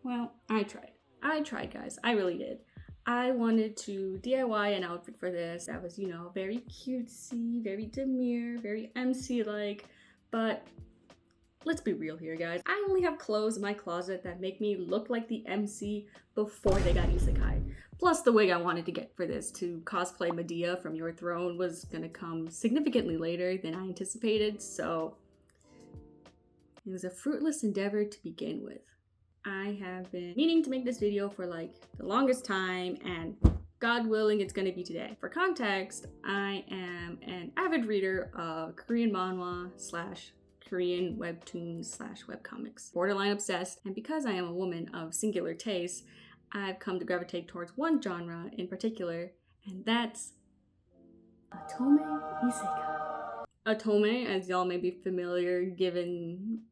Well, I tried, guys. I really did. I wanted to DIY an outfit for this that was, very cutesy, very demure, very MC-like, but let's be real here, guys. I only have clothes in my closet that make me look like the MC before they got isekai. Plus, the wig I wanted to get for this to cosplay Medea from Your Throne was gonna come significantly later than I anticipated, so it was a fruitless endeavor to begin with. I have been meaning to make this video for like the longest time, and God willing, it's gonna be today. For context, I am an avid reader of Korean manhwa slash Korean webtoons slash webcomics, borderline obsessed, and because I am a woman of singular taste, I've come to gravitate towards one genre in particular, and that's Otome Isekai. Otome, as y'all may be familiar given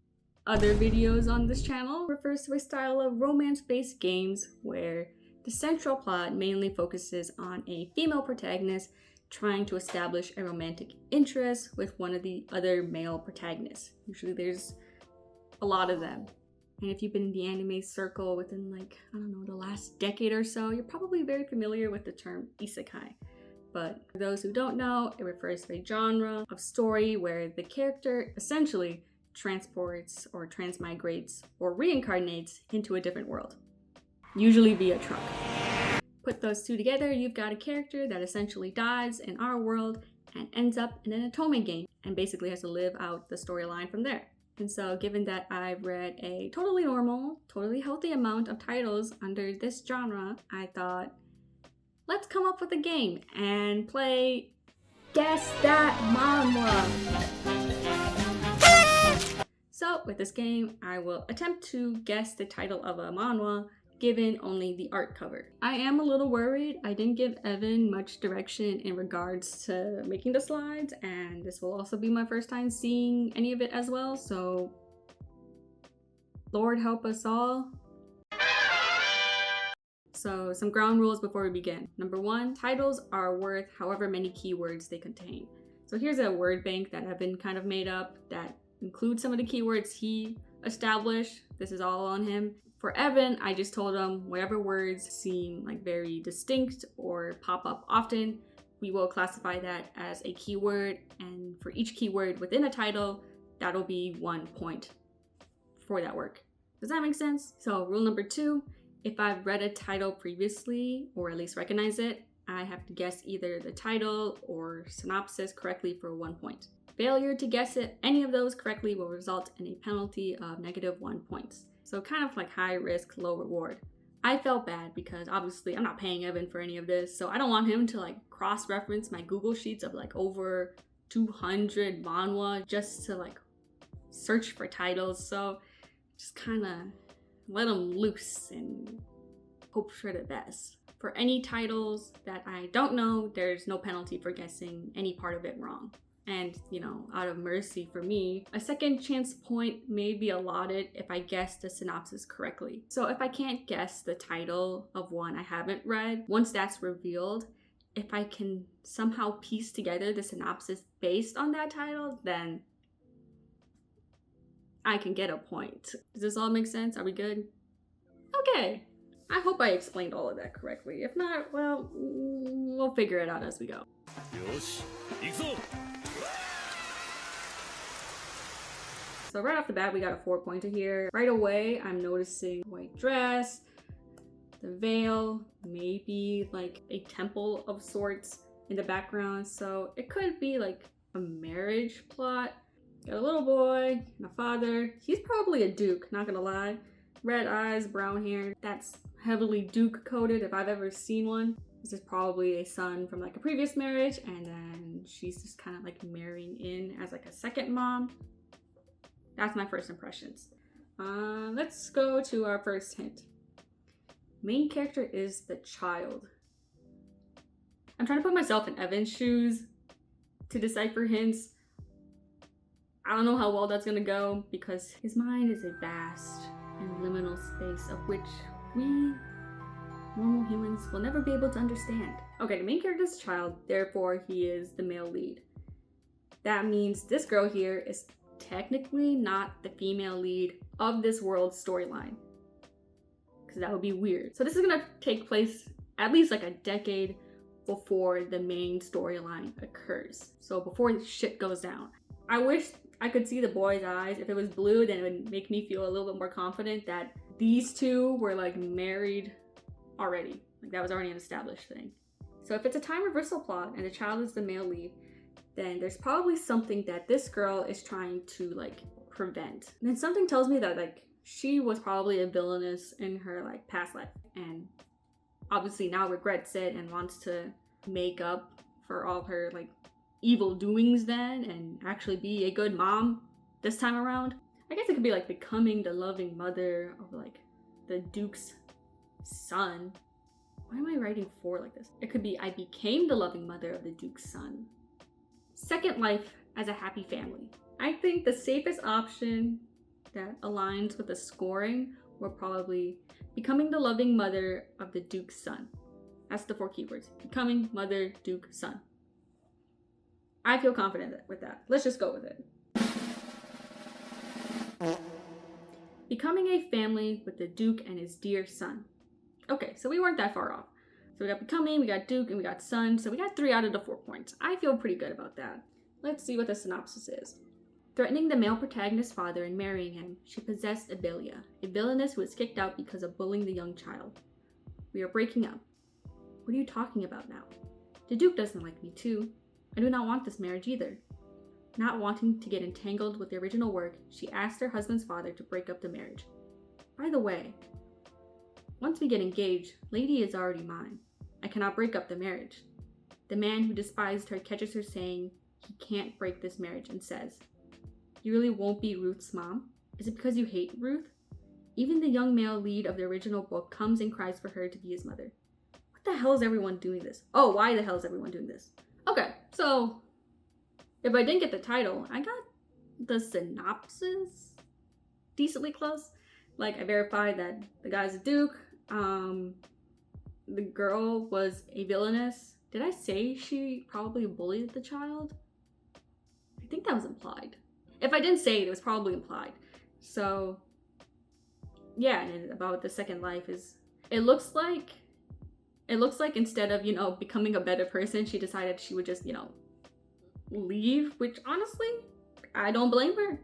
other videos on this channel, refers to a style of romance-based games where the central plot mainly focuses on a female protagonist trying to establish a romantic interest with one of the other male protagonists. Usually there's a lot of them. And if you've been in the anime circle within like, I don't know, the last decade or so, you're probably very familiar with the term isekai. But for those who don't know, it refers to a genre of story where the character essentially transports or transmigrates or reincarnates into a different world, usually via truck. Put those two together, you've got a character that essentially dies in our world and ends up in an Otome game and basically has to live out the storyline from there. And so given that I've read a totally normal, totally healthy amount of titles under this genre, I thought, let's come up with a game and play Guess That Manhwa. So with this game, I will attempt to guess the title of a manhwa given only the art cover. I am a little worried. I didn't give Evan much direction in regards to making the slides, and this will also be my first time seeing any of it as well, so Lord help us all. So some ground rules before we begin. Number one, titles are worth however many keywords they contain. So here's a word bank that Evan kind of made up that includes some of the keywords he established. This is all on him. For Evan, I just told him whatever words seem like very distinct or pop up often, we will classify that as a keyword, and for each keyword within a title, that'll be 1 point for that work. Does that make sense? So rule number two, if I've read a title previously, or at least recognize it, I have to guess either the title or synopsis correctly for 1 point. Failure to guess it, any of those correctly, will result in a penalty of -1 points. So kind of like high risk, low reward. I felt bad because obviously I'm not paying Evan for any of this, so I don't want him to like cross-reference my Google Sheets of like over 200 manhwa just to like search for titles. So just kind of let him loose and hope for the best. For any titles that I don't know, there's no penalty for guessing any part of it wrong. And, out of mercy for me, a second chance point may be allotted if I guess the synopsis correctly. So if I can't guess the title of one I haven't read, once that's revealed, if I can somehow piece together the synopsis based on that title, then I can get a point. Does this all make sense? Are we good? Okay. I hope I explained all of that correctly. If not, well, we'll figure it out as we go. So right off the bat, we got a 4-pointer here. Right away, I'm noticing white dress, the veil, maybe like a temple of sorts in the background. So it could be like a marriage plot. Got a little boy and a father. He's probably a duke, not gonna lie. Red eyes, brown hair. That's heavily duke coded if I've ever seen one. This is probably a son from like a previous marriage, and then she's just kind of like marrying in as like a second mom. That's my first impressions. Let's go to our first hint. Main character is the child. I'm trying to put myself in Evan's shoes to decipher hints. I don't know how well that's gonna go because his mind is a vast and liminal space of which we normal humans will never be able to understand. Okay, the main character is a child, therefore he is the male lead. That means this girl here is technically not the female lead of this world's storyline. because that would be weird. So this is gonna take place at least like a decade before the main storyline occurs. So before shit goes down. I wish I could see the boy's eyes. If it was blue, then it would make me feel a little bit more confident that these two were like married already. Like that was already an established thing. So if it's a time reversal plot and the child is the male lead, then there's probably something that this girl is trying to like prevent. And then something tells me that like she was probably a villainess in her like past life and obviously now regrets it and wants to make up for all her like evil doings then and actually be a good mom this time around. I guess it could be like becoming the loving mother of like the Duke's son. Why am I writing for like this? It could be I became the loving mother of the Duke's son. Second life as a happy family. I think the safest option that aligns with the scoring were probably becoming the loving mother of the Duke's son. That's the 4 keywords. Becoming mother, Duke, son. I feel confident with that. Let's just go with it. Becoming a family with the Duke and his dear son. Okay, so we weren't that far off. So we got becoming, we got Duke, and we got son. So we got 3 out of the 4 points. I feel pretty good about that. Let's see what the synopsis is. Threatening the male protagonist's father and marrying him, she possessed Abelia, a villainess who was kicked out because of bullying the young child. We are breaking up. What are you talking about now? The Duke doesn't like me too. I do not want this marriage either. Not wanting to get entangled with the original work, she asked her husband's father to break up the marriage. By the way, once we get engaged, Lady is already mine. I cannot break up the marriage. The man who despised her catches her saying he can't break this marriage and says, "You really won't be Ruth's mom? Is it because you hate Ruth?" Even the young male lead of the original book comes and cries for her to be his mother. What the hell is everyone doing this? Oh, why the hell is everyone doing this? Okay, so if I didn't get the title, I got the synopsis decently close. Like I verified that the guy's a Duke. The girl was a villainess. Did I say she probably bullied the child? I think that was implied. If I didn't say it, it was probably implied. So yeah, and about the second life is it looks like instead of, becoming a better person, she decided she would just, leave, which honestly, I don't blame her.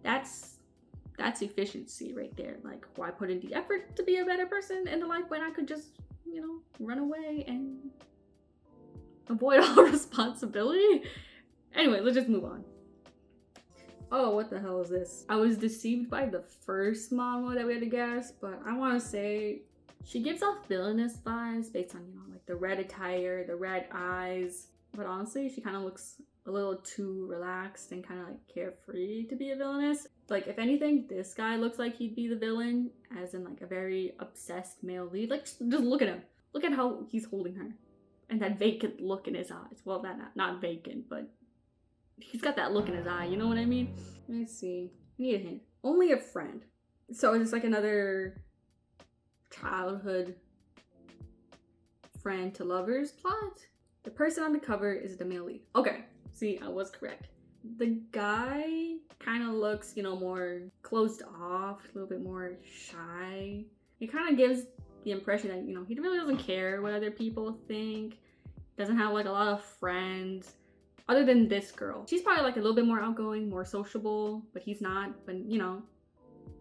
That's efficiency right there. Like, why put in the effort to be a better person in the life when I could just, run away and avoid all responsibility? Anyway, let's just move on. Oh, what the hell is this? I was deceived by the first manhwa that we had to guess, but I want to say she gives off villainous vibes based on, like the red attire, the red eyes. But honestly, she kind of looks a little too relaxed and kind of like carefree to be a villainess. Like, if anything, this guy looks like he'd be the villain, as in like a very obsessed male lead. Like, just look at him. Look at how he's holding her. And that vacant look in his eyes. Well, not vacant, but he's got that look in his eye, you know what I mean? Let's see. I need a hint. Only a friend. So it's like another childhood friend to lovers plot. The person on the cover is the male lead. Okay, see, I was correct. The guy kind of looks, more closed off, a little bit more shy. He kind of gives the impression that, he really doesn't care what other people think. Doesn't have like a lot of friends. Other than this girl. She's probably like a little bit more outgoing, more sociable, but he's not. But,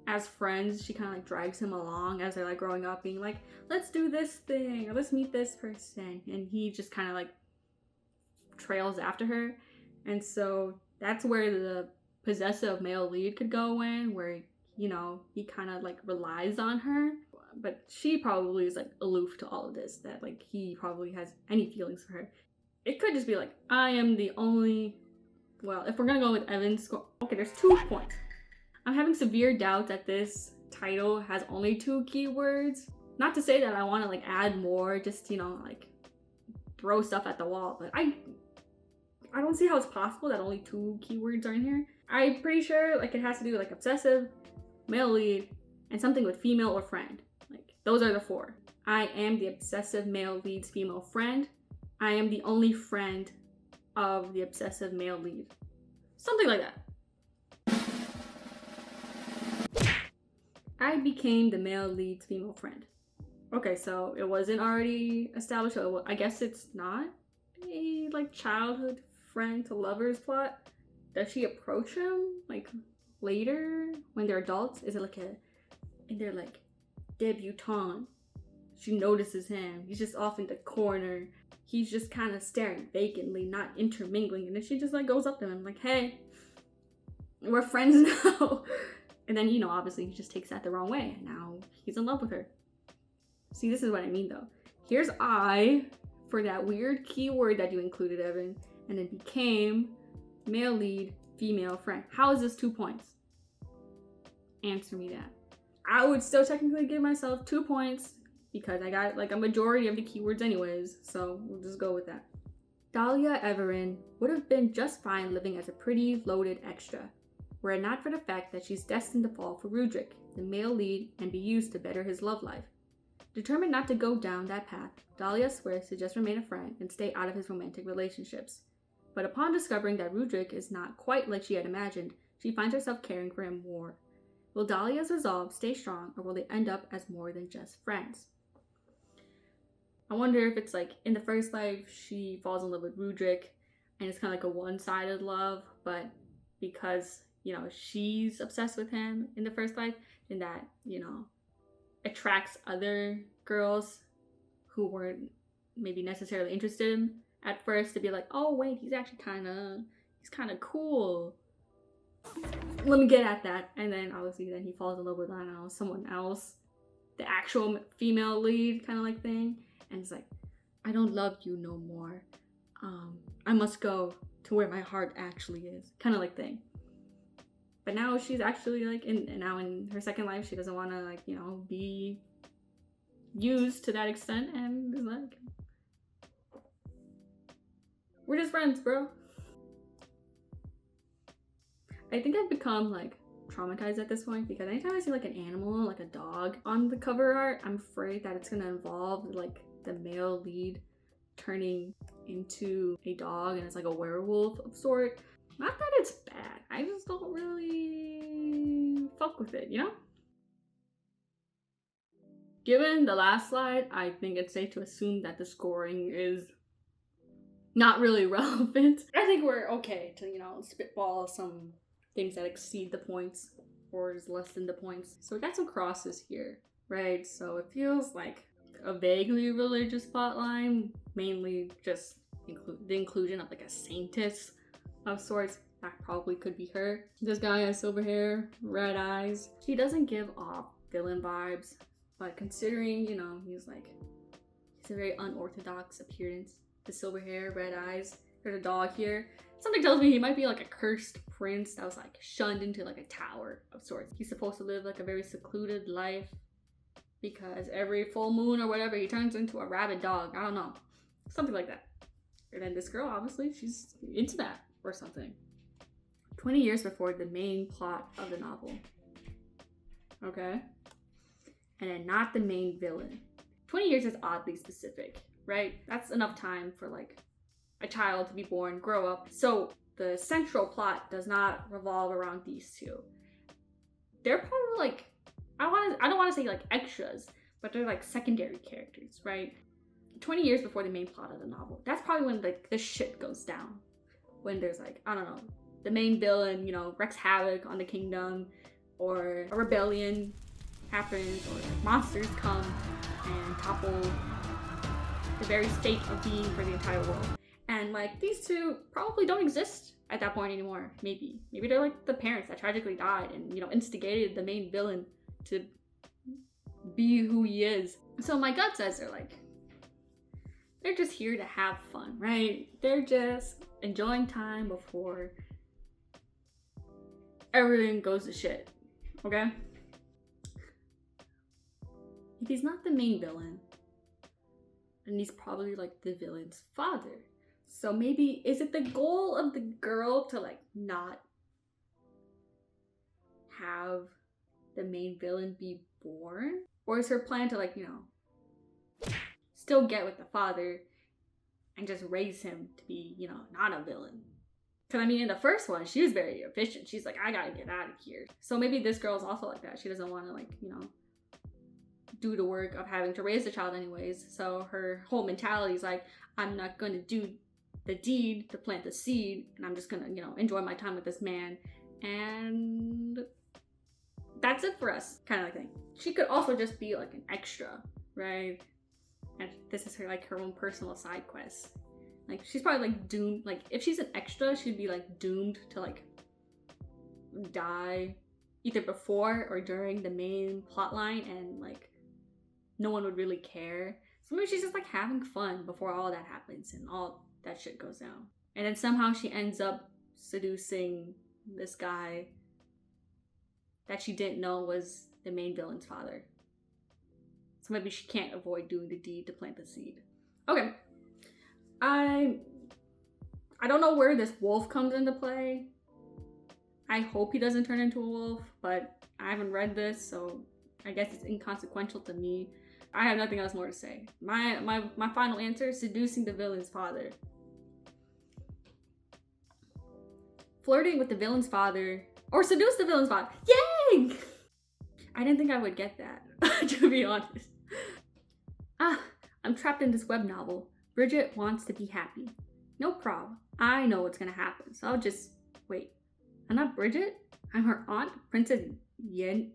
as friends, she kind of like drags him along as they're like growing up, being like, let's do this thing, or let's meet this person. And he just kind of like trails after her. And so that's where the possessive male lead could go in, where, he kind of like relies on her. But she probably is like aloof to all of this, that like he probably has any feelings for her. It could just be like, I am the only, well, if we're gonna go with Evan's score, okay, there's 2 points. I'm having severe doubts that this title has only 2 keywords. Not to say that I want to like add more, just, like throw stuff at the wall, but I don't see how it's possible that only 2 keywords are in here. I'm pretty sure like it has to do with like obsessive, male lead, and something with female or friend. Like those are the 4. I am the obsessive male lead's female friend. I am the only friend of the obsessive male lead. Something like that. I became the male lead's female friend. Okay, so it wasn't already established. So I guess it's not a like childhood friend to lovers plot. Does she approach him like later when they're adults? Is it like a and they're like debutante? She notices him. He's just off in the corner. He's just kind of staring vacantly, not intermingling. And then she just like goes up to him like, hey, we're friends now. And then, you know, obviously he just takes that the wrong way. And now he's in love with her. See, this is what I mean though. Here's I for that weird keyword that you included, Evan, and it became male lead, female friend. How is this 2 points? Answer me that. I would still technically give myself 2 points because I got like a majority of the keywords anyways, so we'll just go with that. Dahlia Everin would have been just fine living as a pretty, loaded extra, were it not for the fact that she's destined to fall for Rudrick, the male lead, and be used to better his love life. Determined not to go down that path, Dahlia swears to just remain a friend and stay out of his romantic relationships. But upon discovering that Rudrick is not quite like she had imagined, she finds herself caring for him more. Will Dahlia's resolve stay strong, or will they end up as more than just friends? I wonder if it's like in the first life she falls in love with Rudrick and it's kind of like a one-sided love, but because, you know, she's obsessed with him in the first life, and that, you know, attracts other girls who weren't maybe necessarily interested in him at first to be like, oh wait, he's kind of cool. Let me get at that. And then obviously then he falls in love with, I don't know, someone else, the actual female lead kind of like thing. And it's like, I don't love you no more. I must go to where my heart actually is, kind of like thing. But now she's actually like, now in her second life, she doesn't want to like, you know, be used to that extent, and is like, we're just friends, bro. I think I've become like traumatized at this point because anytime I see like an animal, like a dog on the cover art, I'm afraid that it's gonna involve like the male lead turning into a dog and it's like a werewolf of sort. Not that it's bad, I just don't really fuck with it, you know? Given the last slide, I think it's safe to assume that the scoring is not really relevant. I think we're okay to, you know, spitball some things that exceed the points or is less than the points. So we got some crosses here, right? So it feels like a vaguely religious plotline, mainly just the inclusion of like a saintess of sorts. That probably could be her. This guy has silver hair, red eyes. She doesn't give off villain vibes, but considering, you know, he's a very unorthodox appearance. The silver hair, red eyes. There's a dog here. Something tells me he might be like a cursed prince that was like shunned into like a tower of sorts. He's supposed to live like a very secluded life because every full moon or whatever he turns into a rabid dog. I don't know. Something like that. And then this girl, obviously, she's into that or something. 20 years before the main plot of the novel. Okay? And then not the main villain. 20 years is oddly specific, right? That's enough time for like a child to be born, grow up. So the central plot does not revolve around these two. They're probably like, I don't want to say like extras, but they're like secondary characters, right? 20 years before the main plot of the novel. That's probably when like the shit goes down. When there's like, I don't know, the main villain, you know, wreaks havoc on the kingdom, or a rebellion happens, or like monsters come and topple the very state of being for the entire world. And like these two probably don't exist at that point anymore. Maybe they're like the parents that tragically died and, you know, instigated the main villain to be who he is. So my gut says they're just here to have fun, right? They're just enjoying time before everything goes to shit, okay? If he's not the main villain, then he's probably like the villain's father. So maybe, is it the goal of the girl to like not have the main villain be born? Or is her plan to like, you know, still get with the father and just raise him to be, you know, not a villain? Because I mean, in the first one, she was very efficient. She's like, I gotta get out of here. So maybe this girl's also like that. She doesn't want to, like, you know, do the work of having to raise the child anyways. So her whole mentality is like, I'm not gonna do the deed to plant the seed, and I'm just gonna, you know, enjoy my time with this man. And that's it for us, kind of like thing. She could also just be like an extra, right? And this is her, like, her own personal side quest. Like, she's probably like doomed, like if she's an extra, she'd be like doomed to like die either before or during the main plot line, and like no one would really care. So maybe she's just like having fun before all that happens and all that shit goes down. And then somehow she ends up seducing this guy that she didn't know was the main villain's father. So maybe she can't avoid doing the deed to plant the seed. Okay. I don't know where this wolf comes into play. I hope he doesn't turn into a wolf, but I haven't read this, so I guess it's inconsequential to me. I have nothing else more to say. My final answer is seducing the villain's father. Flirting with the villain's father, or seduce the villain's father. Yay! I didn't think I would get that, to be honest. I'm trapped in this web novel. Bridget wants to be happy. No problem. I know what's gonna happen, so I'll just wait. I'm not Bridget. I'm her aunt, Princess Yerenika.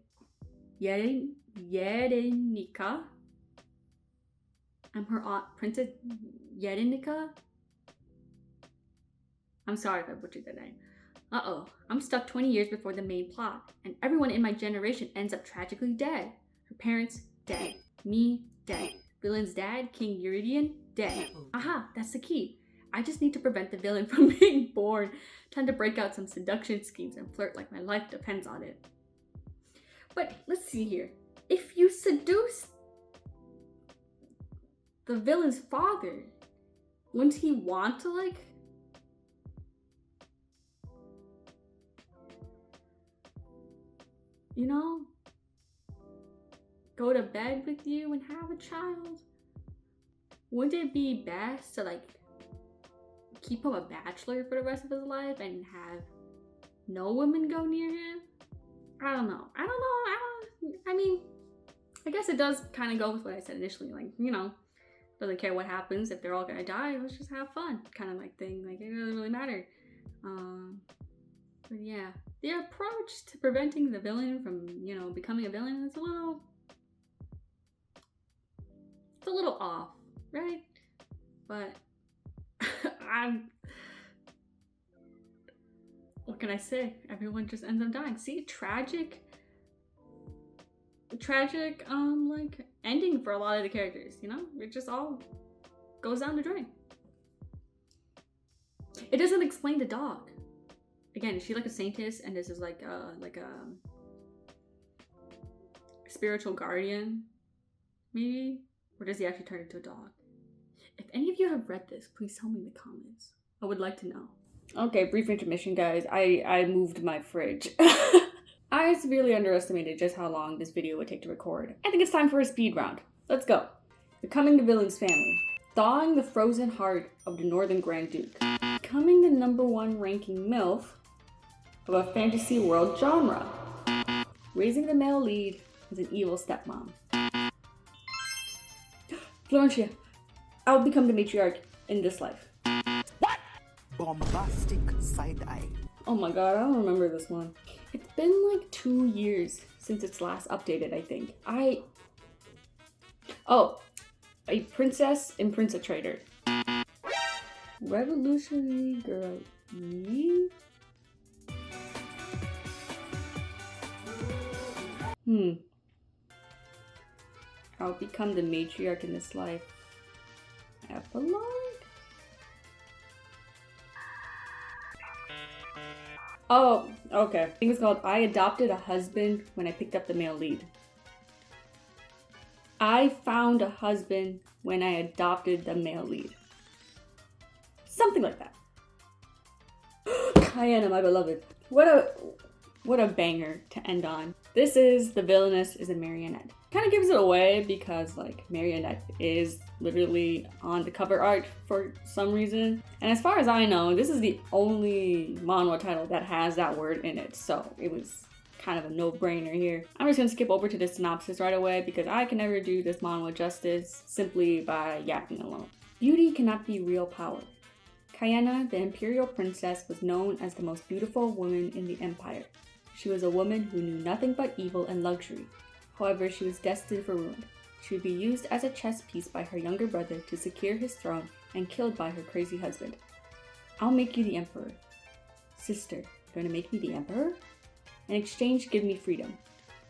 I'm her aunt, Princess Yerenika. I'm sorry if I butchered that name. Uh-oh, I'm stuck 20 years before the main plot, and everyone in my generation ends up tragically dead. Her parents, dead. Me, dead. Villain's dad, King Uridian, dead. Aha, that's the key. I just need to prevent the villain from being born. Time to break out some seduction schemes and flirt like my life depends on it. But let's see here. If you seduce the villain's father, wouldn't he want to, like, you know, go to bed with you and have a child? Wouldn't it be best to, like, keep him a bachelor for the rest of his life and have no women go near him? I don't know. I mean, I guess it does kind of go with what I said initially. Like, you know, doesn't care what happens. If they're all gonna die, let's just have fun, kind of like thing. Like, it doesn't really matter. But yeah, the approach to preventing the villain from, you know, becoming a villain is a little off, right? But what can I say? Everyone just ends up dying. See, tragic, like, ending for a lot of the characters, you know? It just all goes down the drain. It doesn't explain the dog. Again, is she like a saintess and this is like a spiritual guardian, maybe? Or does he actually turn into a dog? If any of you have read this, please tell me in the comments. I would like to know. Okay, brief intermission, guys. I moved my fridge. I severely underestimated just how long this video would take to record. I think it's time for a speed round. Let's go. Becoming the villain's family. Thawing the frozen heart of the Northern Grand Duke. Becoming the #1 ranking MILF of a fantasy world genre. Raising the male lead as an evil stepmom. Florentia, I'll become the matriarch in this life. What? Bombastic side eye. Oh my god, I don't remember this one. It's been like 2 years since it's last updated, I think. A princess in Prince of Trader. Revolutionary Girl Eve? I'll become the matriarch in this life. Epilogue? Oh, okay. I think it's called I Adopted a Husband When I Picked Up the Male Lead. I found a husband when I adopted the male lead. Something like that. Kyanna, my beloved. What a banger to end on. This is The Villainess is a Marionette. Kind of gives it away because like Marionette is literally on the cover art for some reason. And as far as I know, this is the only manhwa title that has that word in it. So it was kind of a no-brainer here. I'm just gonna skip over to the synopsis right away because I can never do this manhwa justice simply by yapping alone. Beauty cannot be real power. Kayena, the imperial princess, was known as the most beautiful woman in the empire. She was a woman who knew nothing but evil and luxury. However, she was destined for ruin. She would be used as a chess piece by her younger brother to secure his throne and killed by her crazy husband. I'll make you the emperor. Sister, you're gonna make me the emperor? In exchange, give me freedom.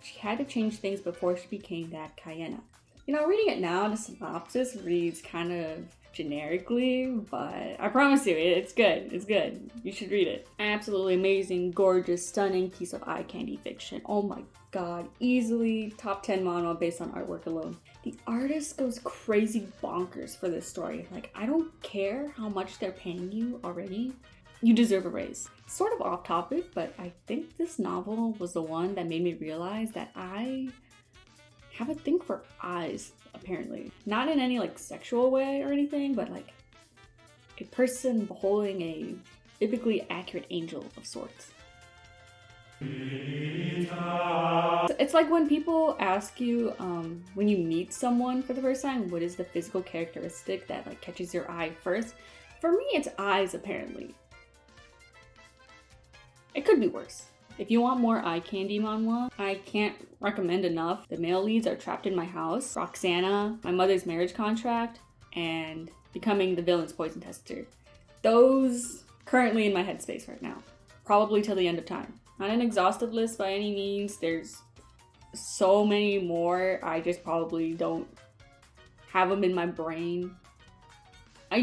She had to change things before she became that Kayena. You know, reading it now, the synopsis reads kind of generically, but I promise you, it's good. It's good. You should read it. Absolutely amazing, gorgeous, stunning piece of eye candy fiction. Oh my god, easily top 10 manhwa based on artwork alone. The artist goes crazy bonkers for this story. Like, I don't care how much they're paying you already. You deserve a raise. Sort of off topic, but I think this novel was the one that made me realize that I have a thing for eyes, apparently. Not in any like sexual way or anything, but like a person beholding a biblically accurate angel of sorts. It's like when people ask you, when you meet someone for the first time, what is the physical characteristic that like catches your eye first? For me, it's eyes, apparently. It could be worse. If you want more eye candy manhwa, I can't recommend enough. The male leads are Trapped in My House, Roxana, My Mother's Marriage Contract, and Becoming the Villain's Poison Tester. Those currently in my headspace right now. Probably till the end of time. Not an exhaustive list by any means. There's so many more. I just probably don't have them in my brain. I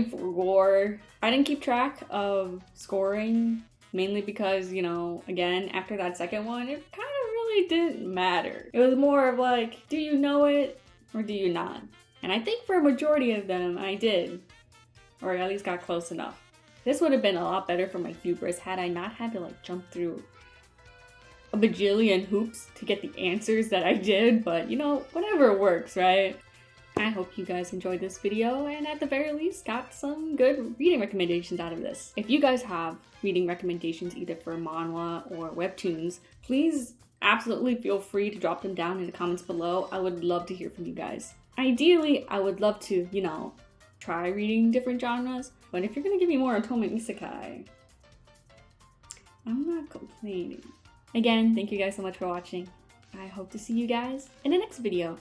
didn't keep track of scoring. Mainly because, you know, again, after that second one, it kind of really didn't matter. It was more of like, do you know it or do you not? And I think for a majority of them, I did. Or at least got close enough. This would have been a lot better for my hubris had I not had to like jump through a bajillion hoops to get the answers that I did. But, you know, whatever works, right? I hope you guys enjoyed this video and at the very least got some good reading recommendations out of this. If you guys have reading recommendations either for manhwa or webtoons, please absolutely feel free to drop them down in the comments below. I would love to hear from you guys. Ideally, I would love to, you know, try reading different genres, but if you're gonna give me more Otome Isekai, I'm not complaining. Again, thank you guys so much for watching. I hope to see you guys in the next video.